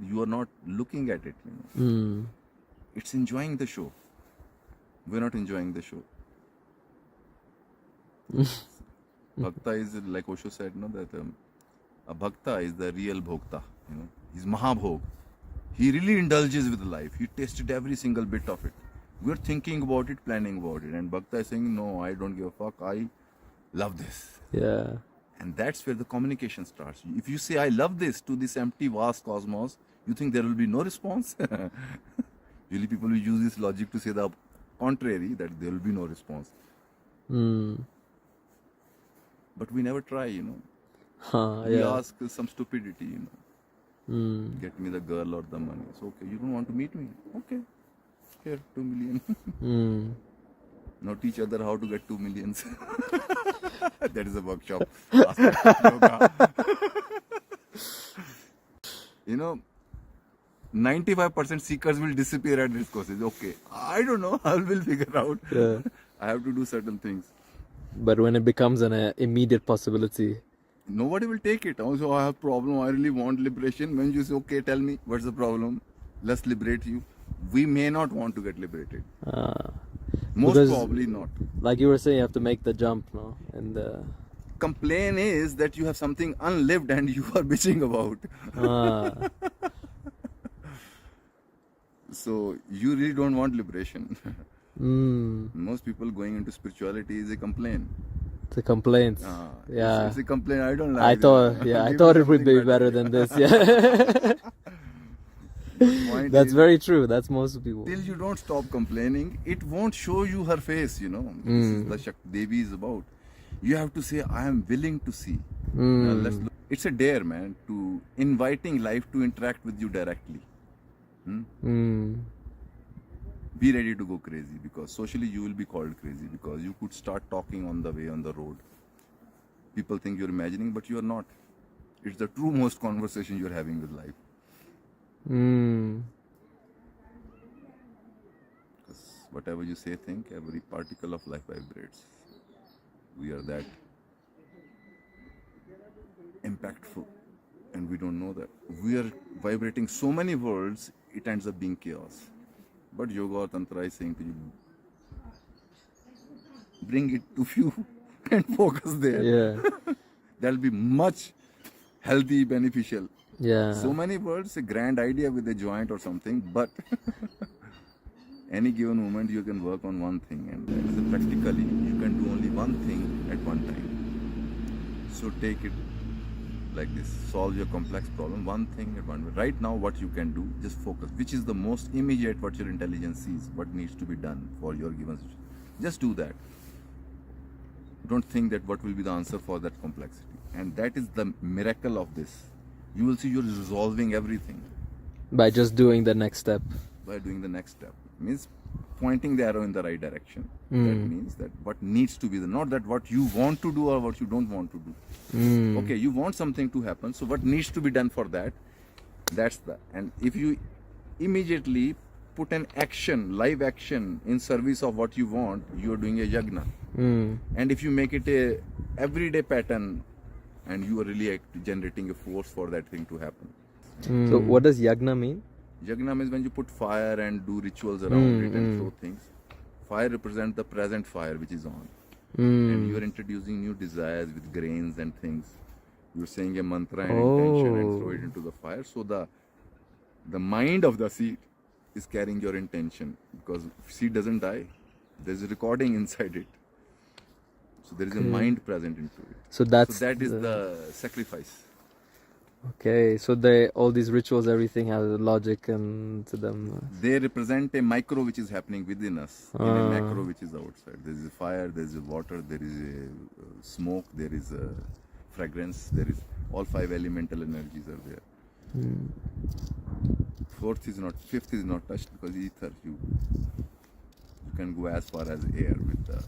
you are not looking at it. You know? It's enjoying the show. We're not enjoying the show. Bhakta is, like Osho said, no, that a bhakta is the real bhokta. You know, he's Mahabhog. He really indulges with life. He tasted every single bit of it. We're thinking about it, planning about it, and bhakta is saying, "No, I don't give a fuck. I love this." Yeah. And that's where the communication starts. If you say, "I love this" to this empty, vast cosmos, you think there will be no response? Usually people will use this logic to say the contrary, that there will be no response. But we never try, you know. We ask some stupidity, you know. Get me the girl or the money. It's okay. You don't want to meet me? Okay. Here, 2 million. Now teach other how to get 2 millions. That is a workshop. Yoga. You know, 95% seekers will disappear at this course. Okay, I don't know. I will figure out. Yeah. I have to do certain things. But when it becomes an immediate possibility, nobody will take it. Also, I have problem. I really want liberation. When you say, okay, tell me what's the problem. Let's liberate you. We may not want to get liberated. Most because, probably not. Like you were saying, you have to make the jump, no? And complaint is that you have something unlived and you are bitching about. So you really don't want liberation. Most people going into spirituality is a complaint. It's a complaint. Yeah. It's a complaint. I don't like. I thought it would be better than this. Yeah. That's very true. That's most people. Till you don't stop complaining, it won't show you her face, you know. This is the Shakti Devi is about. You have to say, I am willing to see. Now, let's look. It's a dare, man, to inviting life to interact with you directly. Be ready to go crazy, because socially you will be called crazy, because you could start talking on the way, on the road. People think you're imagining, but you're not. It's the true most conversation you're having with life. Because whatever you say, think, every particle of life vibrates. We are that impactful, and we don't know that. We are vibrating so many worlds, it ends up being chaos. But yoga or tantra is saying to you, bring it to few and focus there. Yeah. That'll be much healthy, beneficial. Yeah. So many words, a grand idea with a joint or something, but any given moment you can work on one thing, and that is practically you can do only one thing at one time. So take it like this, solve your complex problem, one thing at one time. Right now what you can do, just focus, which is the most immediate, what your intelligence sees, what needs to be done for your given situation. Just do that. Don't think that what will be the answer for that complexity. And that is the miracle of this. You will see you're resolving everything. By just doing the next step. By doing the next step. Means pointing the arrow in the right direction. That means that what needs to be, not that what you want to do or what you don't want to do. Okay, you want something to happen, so what needs to be done for that? That's the, and if you immediately put an action, live action in service of what you want, you are doing a yagna. And if you make it a everyday pattern, and you are really generating a force for that thing to happen. So what does yagna mean? Yagna means when you put fire and do rituals around it and throw things. Fire represents the present fire which is on. And you are introducing new desires with grains and things. You are saying a mantra and intention and throw it into the fire. So the mind of the seed is carrying your intention, because seed doesn't die. There's a recording inside it. So there is a mind present into it. So that is the sacrifice. Okay, so all these rituals, everything has a logic and to them. They represent a micro which is happening within us, in a macro which is outside. There is a fire, there is a water, there is a smoke, there is a fragrance, there is all 5 elemental energies are there. Fifth is not touched, because ether, you can go as far as air with the